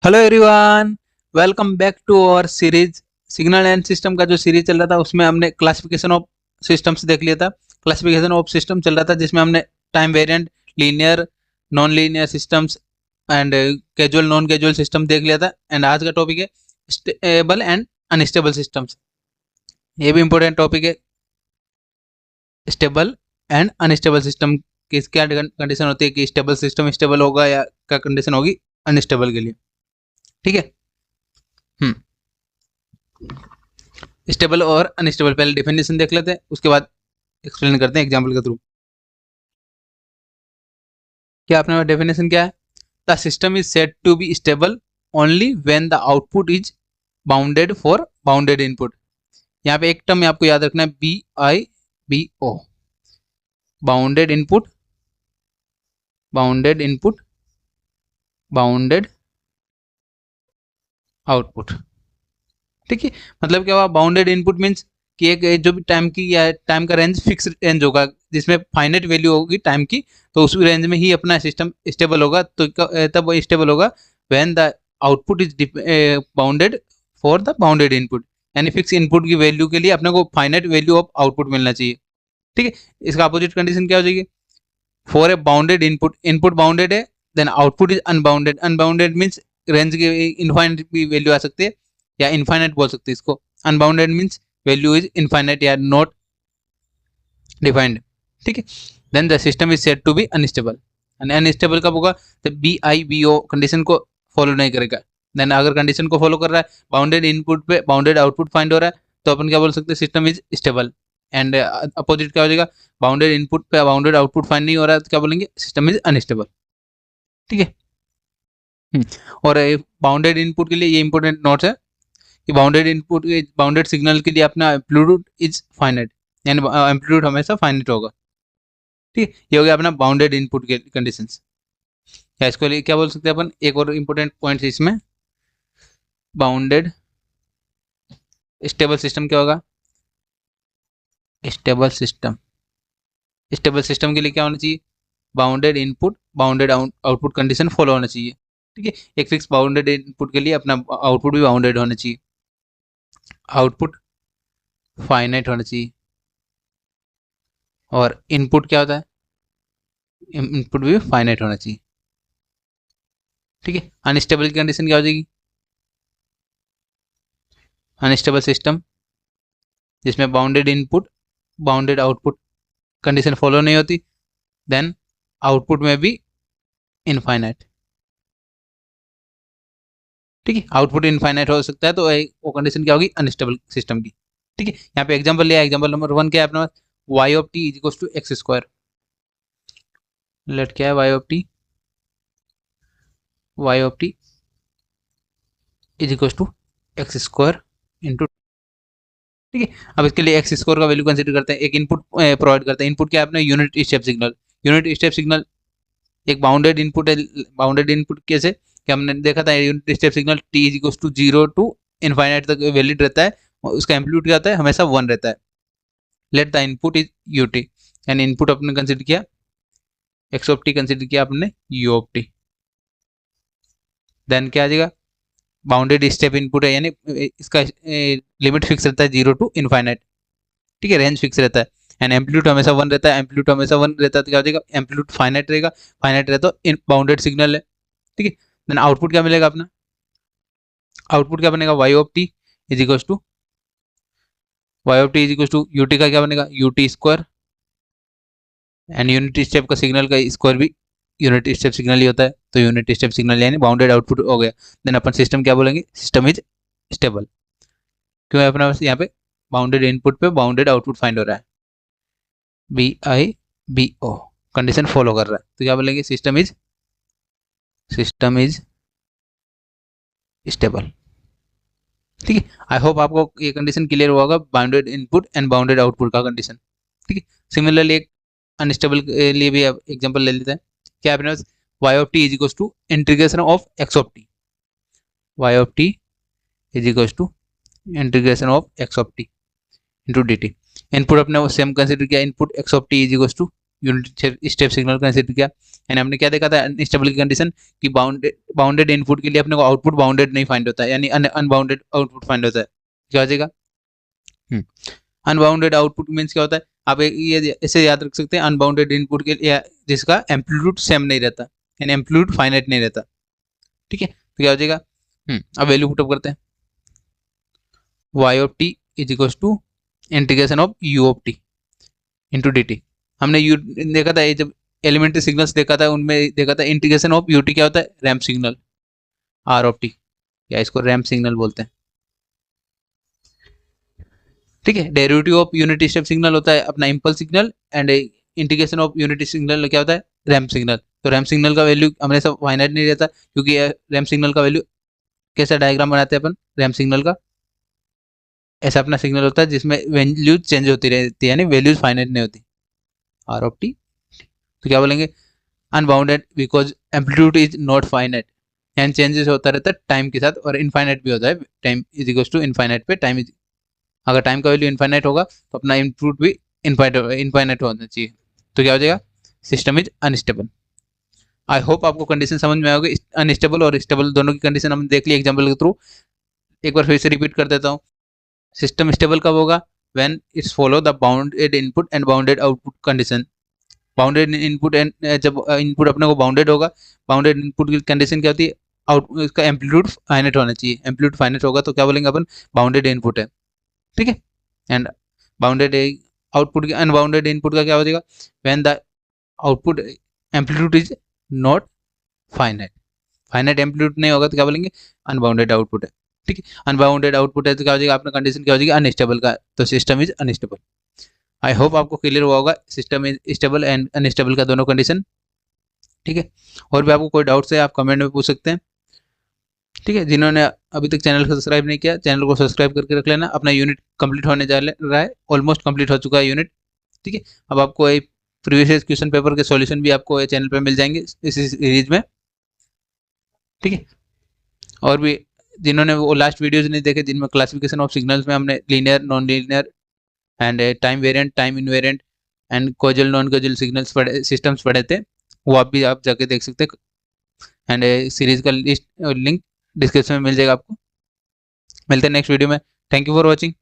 Hello everyone, welcome back to our series. Signal and system का जो series चल रहा था उसमें हमने क्लासिफिकेशन ऑफ सिस्टम्स देख लिया था। क्लासिफिकेशन ऑफ सिस्टम चल रहा था जिसमें हमने time variant, linear, non linear systems and casual non casual system देख लिया था। एंड आज का टॉपिक है स्टेबल एंड अनस्टेबल सिस्टम्स। ये भी इंपॉर्टेंट टॉपिक है। स्टेबल एंड अनस्टेबल सिस्टम की क्या कंडीशन होती है कि स्टेबल सिस्टम स्टेबल होगा या क्या कंडीशन होगी अनस्टेबल के लिए। ठीक है। हम्म स्टेबल और अनस्टेबल पहले डिफिनेशन देख लेते हैं, उसके बाद एक्सप्लेन करते हैं एग्जांपल के थ्रू। क्या आपने डेफिनेशन क्या है? The system is said to be stable only when the output is bounded for bounded input. यहाँ पे एक टर्म आपको याद रखना है, BIBO, bounded input, bounded input, bounded output. ठीक है। मतलब क्या हुआ? बाउंडेड इनपुट मीन्स कि एक जो भी टाइम की या टाइम का रेंज फिक्स रेंज होगा जिसमें फाइनाइट वैल्यू होगी टाइम की, तो उस रेंज में ही अपना सिस्टम स्टेबल होगा। तो तब वो स्टेबल होगा when the output is bounded for the bounded input. यानी फिक्स इनपुट की वैल्यू के लिए अपने को फाइनाइट वैल्यू ऑफ आउटपुट मिलना चाहिए। ठीक है। इसका अपोजिट कंडीशन क्या हो जाएगी? For a bounded input, input bounded है, then output is unbounded. Unbounded means range की इनफाइनाइट भी वैल्यू आ सकती है या इनफाइनाइट बोल सकते हैं इसको। Unbounded means value is infinite या नॉट डिफाइंड। ठीक है। Then the system is said to be unstable. Unstable कब होगा? जब BIBO कंडीशन को फॉलो नहीं करेगा। देन अगर कंडीशन को फॉलो कर रहा है, बाउंडेड इनपुट पे बाउंडेड आउटपुट फाइंड हो रहा है, तो अपन क्या बोल सकते हैं? System is stable. And opposite क्या हो जाएगा? बाउंडेड इनपुट पे बाउंडेड आउटपुट फाइंड नहीं हो रहा है तो क्या बोलेंगे? System is unstable. ठीक है। और बाउंडेड इनपुट के लिए ये इंपॉर्टेंट नोट्स है कि बाउंडेड इनपुट, बाउंडेड सिग्नल के लिए अपना एम्पलीट्यूड इज फाइनाइट, यानी एम्पलीट्यूड हमेशा फाइनाइट होगा। ठीक है। ये हो गया अपना बाउंडेड इनपुट के कंडीशंस। या इसको लिए क्या बोल सकते हैं अपन? एक और इंपॉर्टेंट पॉइंट इसमें, बाउंडेड स्टेबल सिस्टम क्या होगा? स्टेबल सिस्टम, स्टेबल सिस्टम के लिए क्या होना चाहिए? Bounded input, bounded output condition follow होना चाहिए। ठीक है। एक फिक्स बाउंडेड इनपुट के लिए अपना आउटपुट भी बाउंडेड होना चाहिए, आउटपुट फाइनाइट होना चाहिए। और इनपुट क्या होता है? इनपुट भी फाइनाइट होना चाहिए। ठीक है। अनस्टेबल की कंडीशन क्या हो जाएगी? अनस्टेबल सिस्टम जिसमें bounded input, bounded output condition follow नहीं होती, देन आउटपुट में भी इनफाइनाइट। ठीक है। आउटपुट इनफाइनाइट हो सकता है, तो वो कंडीशन क्या होगी? अनस्टेबल सिस्टम की। ठीक है। यहाँ पे एग्जांपल लिया, एग्जांपल नंबर 1 क्या है अपने पास? y of t is equal to x square. Let क्या है? y of t, y of t is equal to x square into. ठीक है। अब इसके लिए एक्स स्क्वायर का वैल्यू कंसिडर करते हैं, एक इनपुट प्रोवाइड करते हैं। इनपुट क्या है अपना? Unit step signal. Unit step signal एक बाउंडेड इनपुट है। बाउंडेड इनपुट कैसे? कि हमने देखा था unit step signal t is equal to 0 to infinite तक वैलिड रहता है, और उसका एम्पलीट्यूड क्या होता है? हमेशा 1 रहता है। Let the input is ut, यानी इनपुट अपने कंसिडर किया x ऑफ t, कंसिडर किया अपने u ऑफ t। देन क्या आ जाएगा? बाउंडेड स्टेप इनपुट है, यानी इसका लिमिट फिक्स रहता है 0 टू इनफाइनाइट। ठीक है। रेंज फिक्स रहता है एंड एम्पलीट्यूड हमेशा 1 रहता है। एम्पलीट्यूड हमेशा 1 रहता है तो क्या हो जाएगा? एम्पलीट्यूड फाइनाइट रहेगा। फाइनाइट रहता तो इन बाउंडेड सिग्नल है। ठीक है। देन आउटपुट क्या मिलेगा अपना? आउटपुट क्या बनेगा? y of t is equal to, y of t is equal to ut का क्या बनेगा? ut square. And unit step का सिग्नल का स्क्वायर भी यूनिट स्टेप सिग्नल ही होता है, तो यूनिट स्टेप सिग्नल यानी बाउंडेड आउटपुट हो गया। देन अपन सिस्टम क्या बोलेंगे? System is stable. क्यों है अपना यहाँ पे? बाउंडेड इनपुट पे बाउंडेड आउटपुट फाइंड हो रहा है, BIBO कंडीशन फॉलो कर रहा है, तो क्या बोलेंगे? System is stable. ठीक है। आई होप आपको ये कंडीशन क्लियर हुआ होगा, bounded input and bounded output का कंडीशन। ठीक है। सिमिलरली एक अनस्टेबल के लिए भी एग्जांपल ले लेते हैं। क्या अपने पास? y of t is equal to integration of x of t, y of t is equal to integration of x of t into dt। Input अपने वो सेम कंसिडर किया, input x of t is equal to unit step signal consider किया। यानी हमने क्या देखा था unstable की कंडीशन कि बाउंडेड इनपुट के लिए अपने को आउटपुट बाउंडेड नहीं फाइंड होता है, यानी अनबाउंडेड आउटपुट फाइंड होता है। क्या हो जाएगा? अनबाउंडेड आउटपुट मीन्स क्या होता है, आप ये ऐसे याद रख सकते हैं, अनबाउंडेड इनपुट के लिए जिसका एम्पलीट्यूड सेम नहीं रहता, यानी एम्पलीट्यूड फाइनाइट नहीं रहता। ठीक है, तो क्या हो जाएगा? अब वैल्यू पुटअप करते हैं। y of t is equal to integration of u of t into d t. हमने u देखा था, ये जब एलिमेंट्री सिग्नल्स देखा था उनमें देखा था इंटीग्रेशन ऑफ u टी क्या होता है, ramp signal r of T, या इसको रैम्प सिग्नल बोलते हैं। ठीक है, derivative of unit step signal होता है अपना impulse signal, and integration of unit signal क्या होता है, रैम्प सिग्नल। तो रैम्प सिग्नल का वैल्यू हमेशा फाइनाइट नहीं रहता, क्योंकि रैम्प सिग्नल का वैल्यू कैसा डायग्राम बनाते हैं अपन रैम्प सिग्नल का, ऐसा अपना सिग्नल होता है जिसमें वैल्यूज चेंज होती रहती है, यानी वैल्यूज फाइनाइट नहीं होती, आर ऑफ टी। तो क्या बोलेंगे, unbounded because amplitude is not finite, and changes होता रहता है टाइम के साथ, और इनफाइनाइट भी होता है, time is equal to infinite पे टाइम इज, अगर टाइम का वैल्यू इनफाइनाइट होगा तो अपना इनपुट भी इनफाइनाइट होना चाहिए। तो क्या हो जाएगा, system is unstable. I hope आपको कंडीशन समझ में आओगे, अनस्टेबल और स्टेबल दोनों की कंडीशन हम देख ली एग्जाम्पल के थ्रू। एक बार फिर से रिपीट कर देता हूँ, सिस्टम स्टेबल कब होगा, when it's follow the bounded input and bounded output condition. Bounded input and जब इनपुट अपने को बाउंडेड होगा, बाउंडेड इनपुट की कंडीशन क्या होती है, आउट इसका एम्पलीट्यूड फाइनाइट होना चाहिए, एम्पलीट्यूड फाइनाइट होगा तो क्या बोलेंगे अपन, बाउंडेड इनपुट है। ठीक है, and bounded output unbounded input का क्या हो जाएगा, when the output amplitude is not finite, finite amplitude नहीं होगा तो क्या बोलेंगे, अनबाउंडेड आउटपुट है। ठीक है, अनबाउंडेड आउटपुट है तो क्या हो जाएगा, अपना कंडीशन क्या हो जाएगी, अनस्टेबल का, तो system is unstable. I hope आपको क्लियर हुआ होगा system is stable and unstable का दोनों कंडीशन। ठीक है, और भी आपको कोई डाउट्स है आप कमेंट में पूछ सकते हैं। ठीक है, जिन्होंने अभी तक चैनल को सब्सक्राइब नहीं किया, चैनल को सब्सक्राइब करके रख लेना। अपना यूनिट कंप्लीट होने जा रहा है, ऑलमोस्ट कंप्लीट हो चुका है यूनिट। ठीक है, अब आपको एक प्रीवियस क्वेश्चन पेपर के सॉल्यूशन भी आपको चैनल पे मिल जाएंगे इस सीरीज में। ठीक है, और भी जिन्होंने वो लास्ट वीडियोज नहीं देखे जिनमें क्लासिफिकेशन ऑफ सिग्नल्स में हमने linear, non linear and time variant, time invariant and causal non causal signals systems पढ़े थे, वो आप भी आप जाके देख सकते हैं। एंड सीरीज का लिंक डिस्क्रिप्शन में मिल जाएगा आपको। मिलते हैं नेक्स्ट वीडियो में। Thank you for watching.